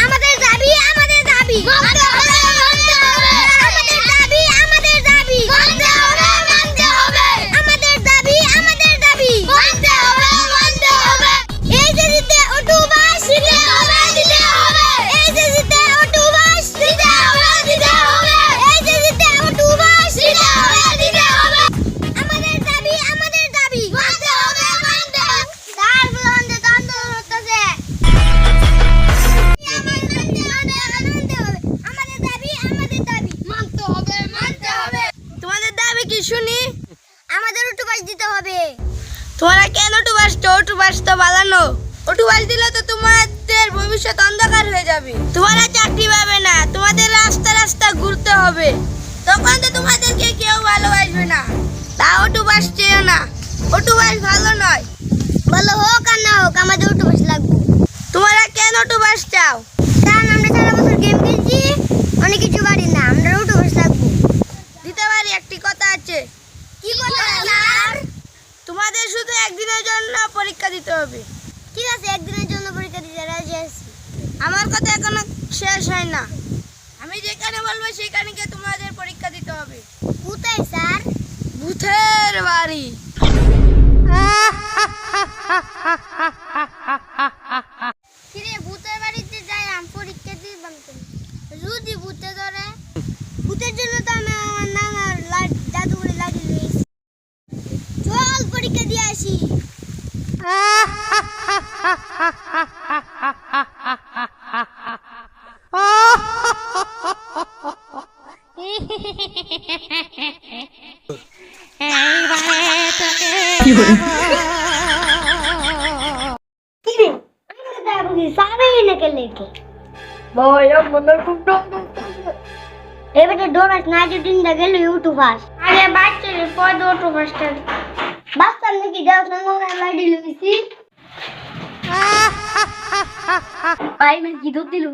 আমাদের দাবি আমাদের দাবি মানতে হবে মানতে হবে আমাদের দাবি আমাদের দাবি মানতে হবে মানতে হবে আমাদের দাবি মানতে হবে মানতে হবে এই যে দিতে অটো বাস দিতে হবে এই যে দিতে অটো বাস দিতে হবে এই যে দিতে অটো বাস দিতে হবে আমাদের দাবি মানতে হবে মানতে তার বন্ধে দ্বন্দ্ব হচ্ছে আমাদের দাবি মানতে হবে তোমাদের দাবি কি শুনি? আমাদের অটো বাস দিতে হবে। তোমরা কেন অটো বাস তো বানানো? অটো বাস দিলে তো তোমাদের ভবিষ্যৎ অন্ধকার হয়ে যাবে, তোমরা চাকরি পাবে না, তোমাদের রাস্তা রাস্তা ঘুরতে হবে, তখন তো তোমাদেরকে কেউ ভালোবাসবে না। তা অটো বাস চেয়েও না, অটো বাস ভালো নয়। ভালো হোক আর না হোক আমাদের অটো বাস লাগবে। তোমরা কেন অটো বাস চাও? কারণ আমরা সারা বছর গেম খেলছি, অনেক কিছু পারি না, আমরা অটো বাস লাগবে। দিতে পারি, একটি কথা আছে। কি কথা স্যার? তোমাদের শুধু একদিনের জন্য পরীক্ষা দিতে হবে। ঠিক আছে, একদিনের জন্য পরীক্ষা দিতে রাজি আছি। আমার কথা এখনো শেষ হয় না, আমি যেখানে বলবো সেখানে গিয়ে তোমাদের পরীক্ষা দিতে হবে। কোথায় স্যার? ভূতের বাড়ি। কিরে ভূতের বাড়িতে যাই আমি পরীক্ষা দিবাম কেন? যদি ভূতে ধরে, ভূতের জন্য তো আমি আমার নানার জাদুঘরে লাগিয়ে লইছি। চল পরীক্ষা দিয়ে আসি। কিরে আমি তো বুঝি সারাই নাকি লেখে এবারে ডোরাস না যদি না গেল ইউটিউব আস আরে বাচ্চা রে পদ অটো বাসটা বাচ্চা নাকি দাও না লাইডি লইছি ভাই मैं কি দুধ দিলু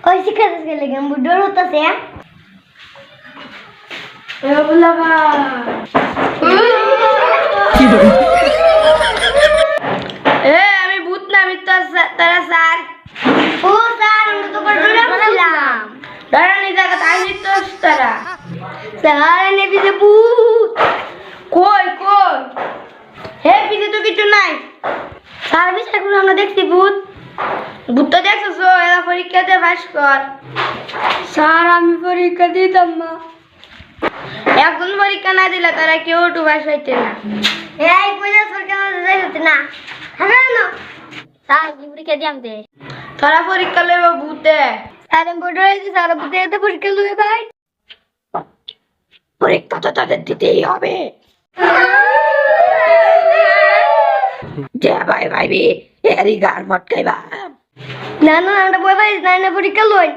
ওই শিখাতে গেলে গেম ডর হতাছে এ বুলাবা আমি ভূত না, আমি তো তারা স্যার। ও স্যার আমরা তো ডরে বললাম ডরানি জায়গা তাই তো তারা স্যার এনে বিজে ভূত কই হে পিছে তো কিছু নাই। স্যার বিষয়গুলো আমরা দেখছি ভূত ভূত তো দেখছো, এরা পরীক্ষাতে পাস কর। স্যার আমি পরীক্ষা দিতাম না এখন পরীক্ষা না দিলে তারা কেউ একটু বাস হইতে না। এই পয়সা সরকার যাই হতে না হ্যাঁ না স্যার কি পরীক্ষা দিয়াম দে তারা পরীক্ষা লইব ভূতে। স্যার আমি বড় হয়েছি স্যার ভূতে এত পরীক্ষা লুয়ে ভাই পরীক্ষা তো তাদের দিতেই হবে। যে ভাই ভাইবি এরই গার মটকাইবা না না আমরা বই ভাই না না পরীক্ষা লই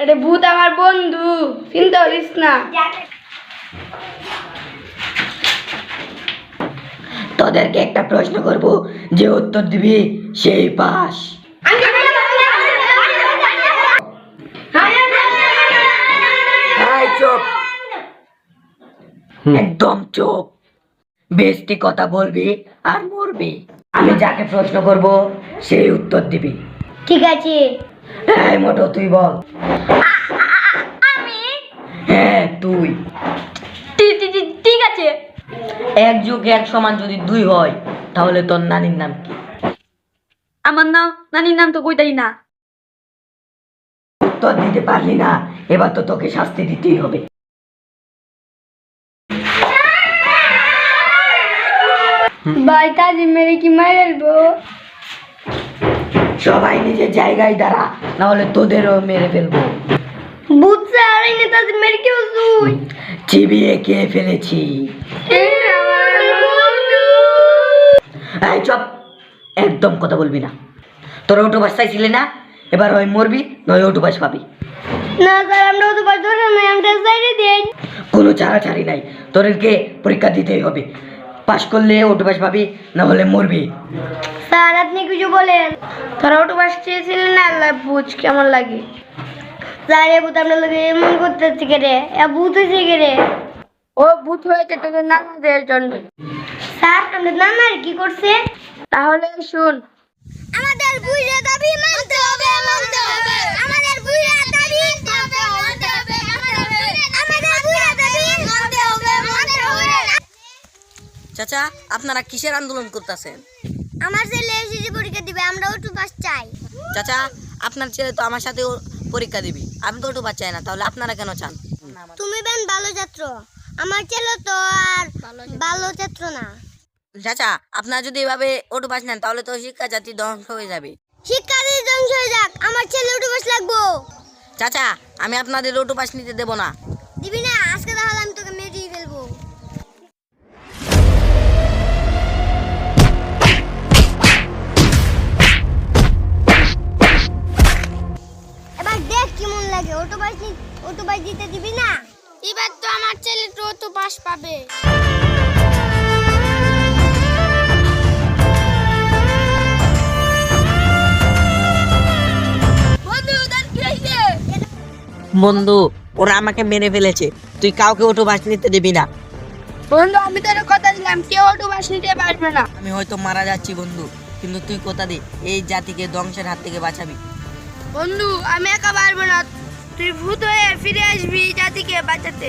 আরে ভূত আমার বন্ধু, চিন্তা করিস না। তোদেরকে একটা প্রশ্ন করব, যে উত্তর দিবি সেই পাস। চুপ, একদম চুপ, বেশি কথা বলবি আর মরবি। আমি যাকে প্রশ্ন করব সেই উত্তর দিবি। ঠিক আছে এই মোটো তুই বল। আমি হ্যাঁ তুই। ঠিক আছে এক যোগ এক সমান যদি 2 হয় তাহলে তোর নানির নাম কি? আমার নাম নানির নাম তো কইতাই না উত্তর দিতে পারলি না, এবার তো তোকে শাস্তি দিতেই হবে। ভাই কাজী মেরে কি মারবো সবাই নিজের জায়গায় দাঁড়া, না হলে তোদেরও মেরে ফেলবো। ভূত স্যার এনে তাজ মেরে কেউ তুই চিবিয়ে খেয়ে ফেলেছি। এই চুপ, একদম কথা বলবি না। তোর অটো বাস চাইছিলি না, এবার হয় মরবি নয় অটো বাস পাবি। না স্যার আমরা তো পারবো না আমরা সাইডে দেই কোনো ছাড়াছাড়ি নাই, তোদেরকে পরীক্ষা দিতেই হবে। পাস করলে অটো পাস পাবি, না হলে মরবি। স্যার আপনি কিছু বলেন তোরা অটো পাস চেয়েছিলেন না, আল্লাহ বুঝ কেমন লাগে। স্যার এ ভূত আপনার লোকে এমন করতেছে কে রে এ ভূত হয়েছে কে রে ও ভূত হয়েছে তোদের নানাদের জন্য। স্যার আপনার নানার কি করছে তাহলে শুন, আমাদের বুইড়া দাবি মানতে হবে, মানতে হবে। আমাদের বুইড়া দাবি মানতে হবে, মানতে হবে। আমাদের বুইড়া দাবি মানতে হবে, মানতে হবে। চাচা, আপনারা কিসের আন্দোলন করতেছেন? আমার ছেলে এসএসসি পরীক্ষা দিবে, আমরা ওটু পাস চাই। চাচা, আপনার ছেলে তো আমার সাথে পরীক্ষা দিবি, আমি তো ওটু চাই না, তাহলে আপনারা কেন চান? তুমি বেন ভালো ছাত্র, আমার ছেলে তো আর ভালো ছাত্র না। চাচা, আপনারা যদি এভাবে ওটু পাস নেন তাহলে তো শিক্ষা জাতি ধ্বংস হয়ে যাবে। শিক্ষার্থী ধ্বংস হয়ে যাক, আমার ছেলে ওটু পাস লাগবো। চাচা, আমি আপনাদের ওটু পাস নিতে দেবো না। দিবি না? আজকে তাহলে আমি তোকে মেরেই ফেলবো। এবার দেখ কেমন লাগে। ওটু পাস দিতে দিবি না? এবার তো আমার ছেলে ওটু পাস পাবে। বন্ধু, ওরা আমাকে মেরে ফেলেছে, তুই কাউকে ওটু পাস নিতে দিবি না। বন্ধু আমি তোর কথা দিলাম, কেউ ওটু পাস নিতে পারবে না। আমি হয়তো মারা যাচ্ছি বন্ধু, কিন্তু তুই কথা দে এই জাতিকে ধ্বংসের হাত থেকে বাঁচাবি। বন্ধু আমি একা পারবো না, তুই ভূত হয়ে ফিরে আসবি জাতিকে বাঁচাতে।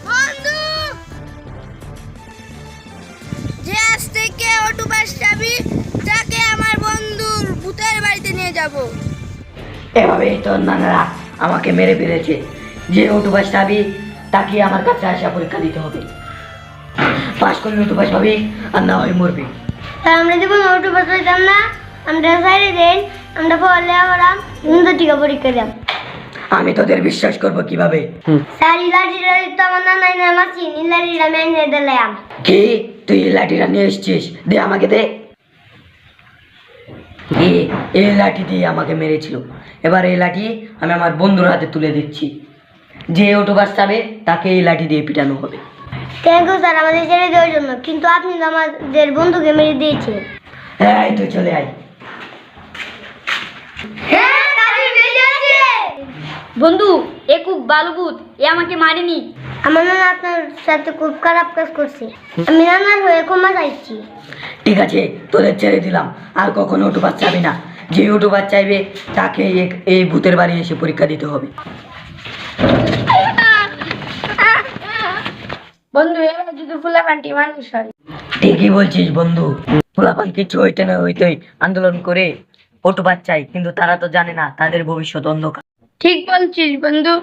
বন্ধু, যে আজ থেকে ওটু পাস যাবি তাকে আমার বন্ধুর ভূতের বাড়িতে নিয়ে যাব। এভাবেই তোর নানারা আমাকে মেরে ফেলেছে। যে ওটু পাস পাবি তাকে আমার কাছে আসা পরীক্ষা দিতে হবে। পাস করলে ওটু পাস পাবি, আর না হয় মরবি। আমরা জীবন ওটু পাস পাইতাম না, আমরা সাইডে দেন, আমরা পড়লে আমরাম সুন্দর টিকা পরীক্ষা দিলাম। আমি তোদের বিশ্বাস করব কিভাবে? স্যার ইলাটিটা তো আমার নানাই না মাসি, ইলাটিটা আমি এনে দিলাম। কি, তুই এই লাঠিটা নিয়ে এসেছিস? দে আমাকে দে। এই লাঠি দিয়ে আমাকে মেরেছিল, এবার এই লাঠি আমি আমার বন্ধুর হাতে তুলে দিচ্ছি। যে ওটু পাস পাবে তাকে এই লাঠি দিয়ে পিটানো হবে। থ্যাংক ইউ স্যার আমাদের ছেড়ে দেওয়ার জন্য, কিন্তু আপনি তো আমাদের বন্ধুকে মেরে দিয়েছেন। এই তুই চলে আয়। বন্ধু এ খুব ভালো ভূত, এ আমাকে মারেনি। আমার নানা আপনার সাথে খুব খারাপ কাজ করছে, আমি নানার হয়ে ক্ষমা চাইছি। ঠিক আছে, তোদের ছেড়ে দিলাম, আর কখনো ওটু পাস চাবি না। যে ওটু পাস চাইবে তাকে এই ভূতের বাড়ি এসে পরীক্ষা দিতে হবে। বন্ধু এবার যদি ফুলাপান্টি মানুষ হয়। ঠিকই বলছিস বন্ধু, পোলাপান কিছু হইতে না হইতেই আন্দোলন করে ওটু পাস চাই, কিন্তু তারা তো জানে না তাদের ভবিষ্যৎ অন্ধকার। ঠিক বলছিস বন্ধু।